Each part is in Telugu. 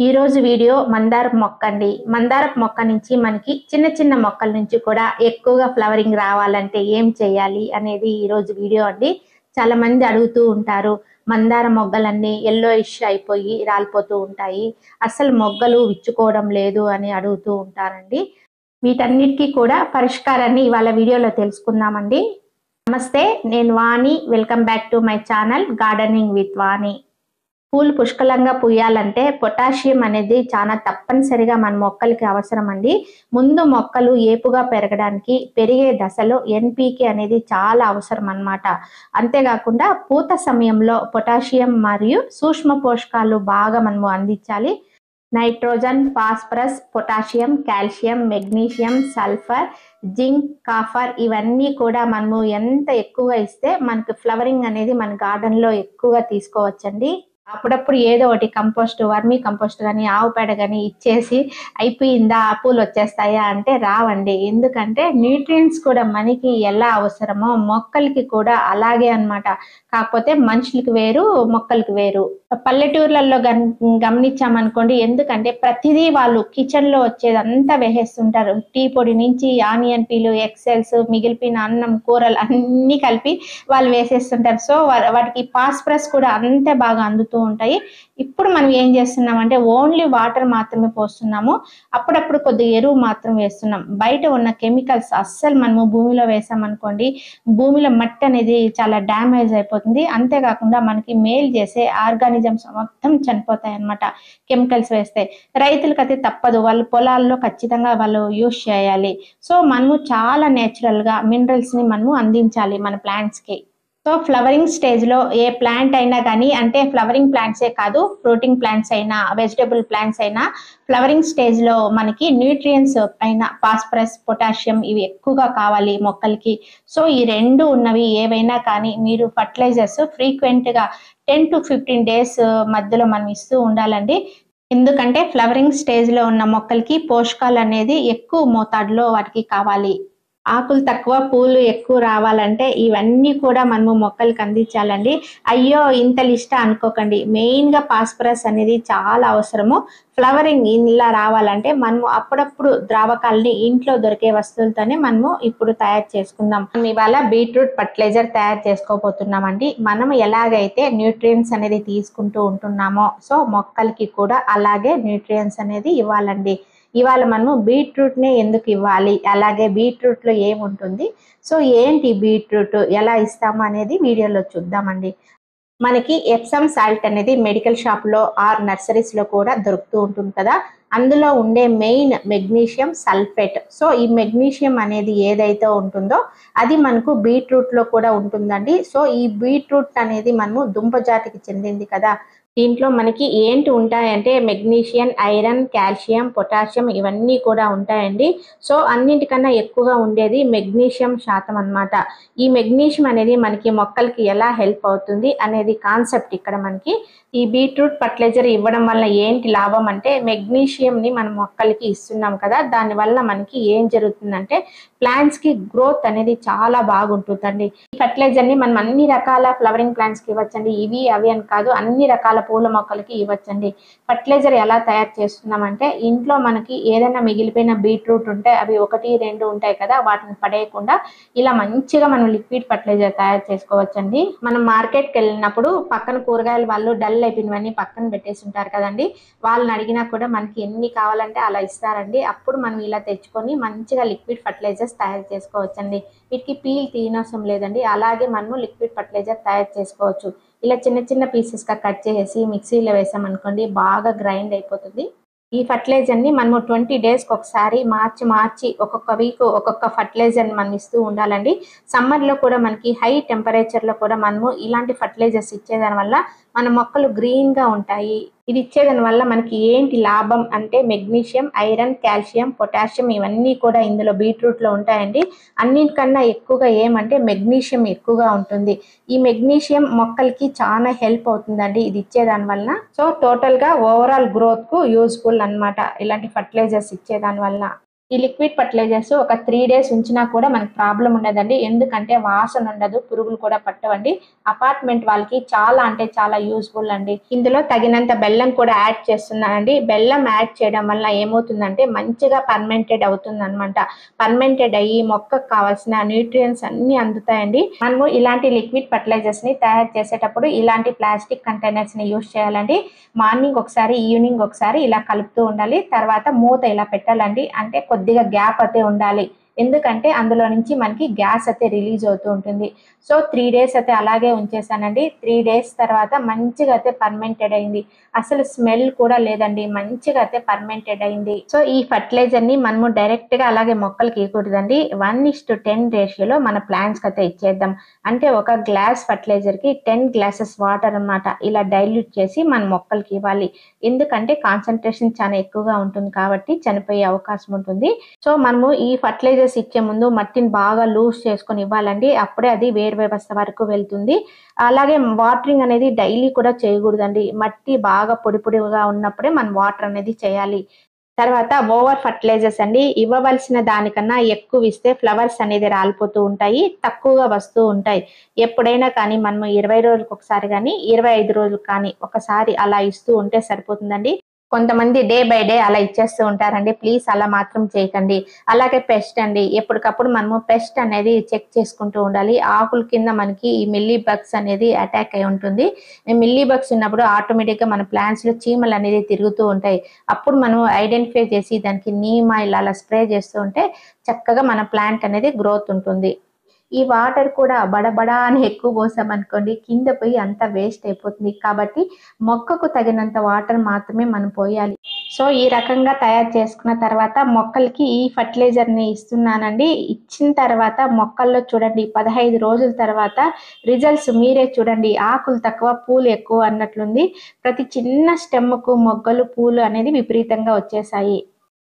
ఈ రోజు వీడియో మందారపు మొక్క అండి. మందారపు మొక్క నుంచి మనకి చిన్న చిన్న మొక్కల నుంచి కూడా ఎక్కువగా ఫ్లవరింగ్ రావాలంటే ఏం చేయాలి అనేది ఈ రోజు వీడియో అండి. చాలా మంది అడుగుతూ ఉంటారు, మందార మొగ్గలన్నీ yellowish అయిపోయి రాలిపోతూ ఉంటాయి, అసలు మొగ్గలు విచ్చుకోవడం లేదు అని అడుగుతూ ఉంటారండి. వీటన్నిటికీ కూడా పరిష్కారాన్ని ఇవాళ వీడియోలో తెలుసుకుందామండి. నమస్తే, నేను Vani. Welcome back to my channel gardening with Vani. పూలు పుష్కలంగా పూయాలంటే పొటాషియం అనేది చాలా తప్పనిసరిగా మన మొక్కలకి అవసరం అండి. ముందు మొక్కలు ఏపుగా పెరగడానికి పెరిగే దశలో ఎన్పికే అనేది చాలా అవసరం అన్నమాట. అంతేకాకుండా పూత సమయంలో పొటాషియం మరియు సూక్ష్మ పోషకాలు బాగా మనము అందించాలి. Nitrogen, phosphorus, potassium, calcium, magnesium, sulphur, zinc, copper ఇవన్నీ కూడా మనము ఎంత ఎక్కువగా ఇస్తే మనకు ఫ్లవరింగ్ అనేది మన గార్డెన్ లో ఎక్కువగా తీసుకోవచ్చండి. అప్పుడప్పుడు ఏదో ఒకటి కంపోస్ట్, వర్మీ కంపోస్ట్ కానీ ఆవు పేడ కానీ ఇచ్చేసి అయిపోయిందా పూలు వచ్చేస్తాయా అంటే రావండి. ఎందుకంటే న్యూట్రియంట్స్ కూడా మనకి ఎలా అవసరమో మొక్కలకి కూడా అలాగే అన్నమాట. కాకపోతే మనుషులకి వేరు, మొక్కలకి వేరు. పల్లెటూర్లలో గమనించామనుకోండి, ఎందుకంటే ప్రతిదీ వాళ్ళు కిచెన్ లో వచ్చేదంతా వేసేస్తుంటారు. టీ పొడి నుంచి ఆనియన్ పీలు, ఎక్సెల్స్, మిగిలిపోయిన అన్నం, కూరలు అన్ని కలిపి వాళ్ళు వేసేస్తుంటారు. సో వాటికి ఫాస్ఫరస్ కూడా అంతే బాగా అందుతూ ఉంటాయి. ఇప్పుడు మనం ఏం చేస్తున్నామంటే ఓన్లీ వాటర్ మాత్రమే పోస్తున్నాము, అప్పుడప్పుడు కొద్దిగా ఎరువు మాత్రం వేస్తున్నాం. బయట ఉన్న కెమికల్స్ అస్సలు మనము భూమిలో వేసామనుకోండి, భూమిలో మట్టి అనేది చాలా డ్యామేజ్ అయిపోతుంది. అంతేకాకుండా మనకి మేలు చేసే ఆర్గానిజమ్స్ మొత్తం చనిపోతాయి అన్నమాట కెమికల్స్ వేస్తే. రైతులకు అయితే తప్పదు, వాళ్ళు పొలాల్లో ఖచ్చితంగా వాళ్ళు యూజ్ చేయాలి. సో మనము చాలా నేచురల్ గా మినరల్స్ ని మనము అందించాలి మన ప్లాంట్స్ కి. సో ఫ్లవరింగ్ స్టేజ్ లో ఏ ప్లాంట్ అయినా కానీ, అంటే ఫ్లవరింగ్ ప్లాంట్సే కాదు, ఫ్రూటింగ్ ప్లాంట్స్ అయినా, వెజిటబుల్ ప్లాంట్స్ అయినా, ఫ్లవరింగ్ స్టేజ్ లో మనకి న్యూట్రియంట్స్ అయినా ఫాస్ఫరస్, పొటాషియం ఇవి ఎక్కువగా కావాలి మొక్కలకి. సో ఈ రెండు ఉన్నవి ఏవైనా కానీ మీరు ఫర్టిలైజర్స్ ఫ్రీక్వెంట్ గా 10 to 15 days మధ్యలో మనం ఇస్తూ ఉండాలండి. ఎందుకంటే ఫ్లవరింగ్ స్టేజ్ లో ఉన్న మొక్కలకి పోషకాలు అనేది ఎక్కువ మోతాదులో వాటికి కావాలి. ఆకులు తక్కువ, పూలు ఎక్కువ రావాలంటే ఇవన్నీ కూడా మనము మొక్కలకి అందించాలండి. అయ్యో ఇంత లిస్ట్ అనుకోకండి, మెయిన్ గా ఫాస్ఫరస్ అనేది చాలా అవసరము. ఫ్లవరింగ్ ఇలా రావాలంటే మనము అప్పుడప్పుడు ద్రావకాలని ఇంట్లో దొరికే వస్తువులతోనే మనము ఇప్పుడు తయారు చేసుకుందాం. ఇవాళ బీట్రూట్ ఫర్టిలైజర్ తయారు చేసుకోబోతున్నామండి. మనం ఎలాగైతే న్యూట్రియంట్స్ అనేది తీసుకుంటూ ఉంటున్నామో, సో మొక్కలకి కూడా అలాగే న్యూట్రియంట్స్ అనేది ఇవ్వాలండి. ఇవాళ మనము బీట్రూట్ నే ఎందుకు ఇవ్వాలి, అలాగే బీట్రూట్ లో ఏముంటుంది, సో ఏంటి బీట్రూట్ ఎలా ఇస్తాము అనేది వీడియోలో చూద్దామండి. మనకి ఎప్సమ్ సాల్ట్ అనేది మెడికల్ షాప్ లో ఆర్ నర్సరీస్ లో కూడా దొరుకుతూ ఉంటుంది కదా. అందులో ఉండే మెయిన్ మెగ్నీషియం సల్ఫేట్. సో ఈ మెగ్నీషియం అనేది ఏదైతే ఉంటుందో అది మనకు బీట్రూట్ లో కూడా ఉంటుందండి. సో ఈ బీట్రూట్ అనేది మనము దుంప జాతికి చెందింది కదా. దీంట్లో మనకి ఏంటి ఉంటాయంటే మెగ్నీషియం, ఐరన్, కాల్షియం, పొటాషియం ఇవన్నీ కూడా ఉంటాయండి. సో అన్నింటికన్నా ఎక్కువగా ఉండేది మెగ్నీషియం శాతం అన్నమాట. ఈ మెగ్నీషియం అనేది మనకి మొక్కలకి ఎలా హెల్ప్ అవుతుంది అనేది కాన్సెప్ట్ ఇక్కడ మనకి. ఈ బీట్రూట్ ఫర్టిలైజర్ ఇవ్వడం వల్ల ఏంటి లాభం అంటే, మెగ్నీషియం ని మనం మొక్కలకి ఇస్తున్నాం కదా, దాని వల్ల మనకి ఏం జరుగుతుందంటే ప్లాంట్స్ కి గ్రోత్ అనేది చాలా బాగుంటుందండి. ఈ ఫర్టిలైజర్ ని మనం అన్ని రకాల ఫ్లవరింగ్ ప్లాంట్స్ కి ఇవ్వచ్చండి. ఇవి అవి అని కాదు, అన్ని రకాల పూల మొక్కలకి ఇవ్వచ్చండి. ఫర్టిలైజర్ ఎలా తయారు చేస్తున్నామంటే, ఇంట్లో మనకి ఏదైనా మిగిలిపోయిన బీట్రూట్ ఉంటే అవి 1, 2 ఉంటాయి కదా, వాటిని పడేయకుండా ఇలా మంచిగా మనం లిక్విడ్ ఫర్టిలైజర్ తయారు చేసుకోవచ్చండి. మనం మార్కెట్కి వెళ్ళినప్పుడు పక్కన కూరగాయలు వాళ్ళు డల్ అయిపోయినవన్నీ పక్కన పెట్టేసి ఉంటారు కదండి, వాళ్ళని అడిగినా కూడా మనకి ఎన్ని కావాలంటే అలా ఇస్తారండి. అప్పుడు మనం ఇలా తెచ్చుకొని మంచిగా లిక్విడ్ ఫర్టిలైజర్స్ తయారు చేసుకోవచ్చండి. వీటికి పీల్ తీయనవసరం లేదండి, అలాగే మనము లిక్విడ్ ఫర్టిలైజర్ తయారు చేసుకోవచ్చు. ఇలా చిన్న చిన్న పీసెస్ గా కట్ చేసి మిక్సీలో వేసామనుకోండి, బాగా గ్రైండ్ అయిపోతుంది. ఈ ఫర్టిలైజర్ ని మనము 20 days ఒకసారి మార్చి ఒక్కొక్క వీక్ ఒక్కొక్క ఫర్టిలైజర్ మనం ఇస్తూ ఉండాలండి. సమ్మర్ లో కూడా మనకి హై టెంపరేచర్ లో కూడా మనము ఇలాంటి ఫర్టిలైజర్స్ ఇచ్చేదాని వల్ల మన మొక్కలు గ్రీన్ గా ఉంటాయి. ఇది ఇచ్చేదాని వల్ల మనకి ఏంటి లాభం అంటే మెగ్నీషియం, ఐరన్, కాల్షియం, పొటాషియం ఇవన్నీ కూడా ఇందులో బీట్రూట్ లో ఉంటాయండి. అన్నిటికన్నా ఎక్కువగా ఏమంటే మెగ్నీషియం ఎక్కువగా ఉంటుంది. ఈ మెగ్నీషియం మొక్కలకి చాలా హెల్ప్ అవుతుందండి ఇది ఇచ్చేదాని వల్ల. సో టోటల్ గా ఓవరాల్ గ్రోత్ కు యూస్ఫుల్ అన్నమాట ఇలాంటి ఫర్టిలైజర్స్ ఇచ్చేదాని వల్ల. ఈ లిక్విడ్ ఫర్టిలైజర్స్ ఒక 3 డేస్ ఉంచినా కూడా మనకు ప్రాబ్లం ఉండదండి. ఎందుకంటే వాసన ఉండదు, పురుగులు కూడా పట్టవండి. అపార్ట్మెంట్ వాళ్ళకి చాలా అంటే చాలా యూస్ఫుల్ అండి. ఇందులో తగినంత బెల్లం కూడా యాడ్ చేస్తున్నానండి. బెల్లం యాడ్ చేయడం వల్ల ఏమవుతుందంటే మంచిగా ఫర్మెంటెడ్ అవుతుంది అనమాట. ఫర్మెంటెడ్ అయ్యి మొక్కకు కావాల్సిన న్యూట్రియన్స్ అన్ని అందుతాయండి. మనము ఇలాంటి లిక్విడ్ ఫర్టిలైజర్స్ ని తయారు చేసేటప్పుడు ఇలాంటి ప్లాస్టిక్ కంటైనర్స్ ని యూజ్ చేయాలండి. మార్నింగ్ ఒకసారి, ఈవినింగ్ ఒకసారి ఇలా కలుపుతూ ఉండాలి. తర్వాత మూత ఇలా పెట్టాలండి. అంటే కొద్దిగా గ్యాప్ అయితే ఉండాలి. ఎందుకంటే అందులో నుంచి మనకి గ్యాస్ అయితే రిలీజ్ అవుతూ ఉంటుంది. సో 3 డేస్ అయితే అలాగే ఉంచేసానండి. 3 డేస్ తర్వాత మంచిగా అయితే ఫర్మెంటెడ్ అయింది. అసలు స్మెల్ కూడా లేదండి. మంచిగా అయితే ఫర్మెంటెడ్ అయింది. సో ఈ ఫర్టిలైజర్ ని మనము డైరెక్ట్ గా అలాగే మొక్కలకి ఇవ్వకూడదండి. 1:10 రేషియోలో మన ప్లాంట్స్ కి అయితే ఇచ్చేద్దాం. అంటే ఒక గ్లాస్ ఫర్టిలైజర్ కి 10 గ్లాసెస్ వాటర్ అన్నమాట. ఇలా డైల్యూట్ చేసి మన మొక్కలకి ఇవ్వాలి. ఎందుకంటే కాన్సన్ట్రేషన్ చాలా ఎక్కువగా ఉంటుంది కాబట్టి చనిపోయే అవకాశం ఉంటుంది. సో మనము ఈ ఫర్టిలైజర్స్ ఇచ్చే ముందు మట్టిని బాగా లూజ్ చేసుకొని ఇవ్వాలండి. అప్పుడే అది వేరు వ్యవస్థ వరకు వెళ్తుంది. అలాగే వాటరింగ్ అనేది డైలీ కూడా చేయకూడదండి. మట్టి బాగా పొడి పొడిగా ఉన్నప్పుడే మనం వాటర్ అనేది చేయాలి. తర్వాత ఓవర్ ఫర్టిలైజర్స్ అండి. ఇవ్వవలసిన దానికన్నా ఎక్కువ ఇస్తే ఫ్లవర్స్ అనేది రాలిపోతూ ఉంటాయి, తక్కువగా వస్తూ ఉంటాయి. ఎప్పుడైనా కానీ మనము 20 రోజులకు ఒకసారి కానీ 25 రోజులకు కానీ ఒకసారి అలా ఇస్తూ ఉంటే సరిపోతుందండి. కొంతమంది డే బై డే అలా ఇచ్చేస్తూ ఉంటారండి. ప్లీజ్ అలా మాత్రం చేయకండి. అలాగే పెస్ట్ అండి. ఎప్పటికప్పుడు మనము పెస్ట్ అనేది చెక్ చేసుకుంటూ ఉండాలి. ఆకుల కింద మనకి ఈ మిల్లీ బగ్స్ అనేది అటాక్ అయి ఉంటుంది. మిల్లీ బగ్స్ ఉన్నప్పుడు ఆటోమేటిక్ గా మన ప్లాంట్స్ లో చీమలు అనేది తిరుగుతూ ఉంటాయి. అప్పుడు మనం ఐడెంటిఫై చేసి దానికి నీమ్ ఆయిల్ అలా స్ప్రే చేస్తూ ఉంటే చక్కగా మన ప్లాంట్ అనేది గ్రోత్ ఉంటుంది. ఈ వాటర్ కూడా బడబడా అని ఎక్కువ పోసామనుకోండి కింద పోయి అంతా వేస్ట్ అయిపోతుంది. కాబట్టి మొక్కకు తగినంత వాటర్ మాత్రమే మనం పోయాలి. సో ఈ రకంగా తయారు చేసుకున్న తర్వాత మొక్కలకి ఈ ఫర్టిలైజర్ ని ఇస్తున్నానండి. ఇచ్చిన తర్వాత మొక్కల్లో చూడండి 15 రోజుల తర్వాత రిజల్ట్స్ మీరే చూడండి. ఆకులు తక్కువ, పూలు ఎక్కువ అన్నట్లుంది. ప్రతి చిన్న స్టెమ్కు మొగ్గలు, పూలు అనేది విపరీతంగా వచ్చేసాయి.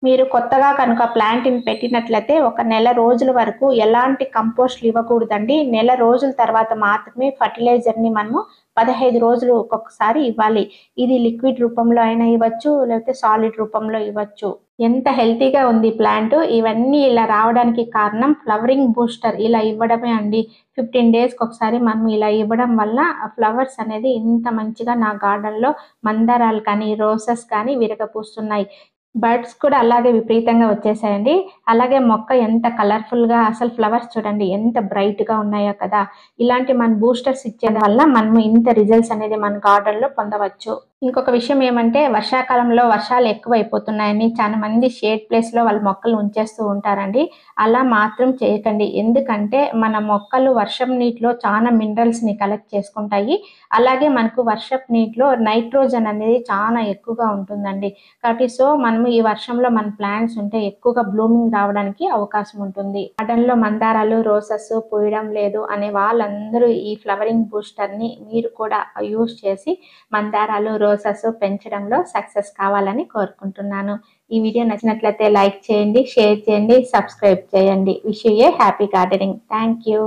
మీరు కొత్తగా కనుక ప్లాంట్‌ని పెట్టినట్లయితే ఒక నెల రోజుల వరకు ఎలాంటి కంపోస్ట్‌లు ఇవ్వకూడదండి. నెల రోజుల తర్వాత మాత్రమే ఫర్టిలైజర్‌ని మనము 15 రోజులు ఒక్కొక్కసారి ఇవ్వాలి. ఇది లిక్విడ్ రూపంలో అయినా ఇవ్వచ్చు, లేకపోతే సాలిడ్ రూపంలో ఇవ్వచ్చు. ఎంత హెల్తీగా ఉంది ప్లాంట్. ఇవన్నీ ఇలా రావడానికి కారణం ఫ్లవరింగ్ బూస్టర్ ఇలా ఇవ్వడమే అండి. 15 డేస్‌కి ఒకసారి మనం ఇలా ఇవ్వడం వల్ల ఫ్లవర్స్ అనేది ఇంత మంచిగా నా గార్డెన్‌లో మందారాలు కానీ, రోసెస్ కానీ విరగపూస్తున్నాయి. బర్డ్స్ కూడా అలాగే విపరీతంగా వచ్చేసాయండి. అలాగే మొక్క ఎంత కలర్‌ఫుల్‌గా అసలు ఫ్లవర్స్ చూడండి ఎంత బ్రైట్‌గా ఉన్నాయో కదా! ఇలాంటి మన బూస్టర్స్ ఇచ్చేయడం వల్ల మనము ఇంత రిజల్ట్స్ అనేది మన గార్డెన్‌లో పొందవచ్చు. ఇంకొక విషయం ఏమంటే వర్షాకాలంలో వర్షాలు ఎక్కువైపోతున్నాయని చాలా మంది షేడ్ ప్లేస్‌లో వాళ్ళ మొక్కలు ఉంచేస్తూ ఉంటారండి. అలా మాత్రం చేయకండి. ఎందుకంటే మన మొక్కలు వర్షం నీటిలో చాలా మినరల్స్‌ని కలెక్ట్ చేసుకుంటాయి. అలాగే మనకు వర్షపు నీటిలో నైట్రోజన్ అనేది చాలా ఎక్కువగా ఉంటుందండి. కాబట్టి మనము ఈ వర్షంలో మన ప్లాంట్స్ ఉంటే ఎక్కువగా బ్లూమింగ్ రావడానికి అవకాశం ఉంటుంది. గార్డెన్‌లో మందారాలు, రోసెస్ పూయడం లేదు అనే వాళ్ళందరూ ఈ ఫ్లవరింగ్ బూస్టర్‌ని మీరు కూడా యూజ్ చేసి మందారాలు, రోసెస్ పెంచడంలో సక్సెస్ కావాలని కోరుకుంటున్నాను. ఈ వీడియో నచ్చినట్లయితే లైక్ చేయండి, షేర్ చేయండి, సబ్స్క్రైబ్ చేయండి. Wish you A happy gardening. Thank you.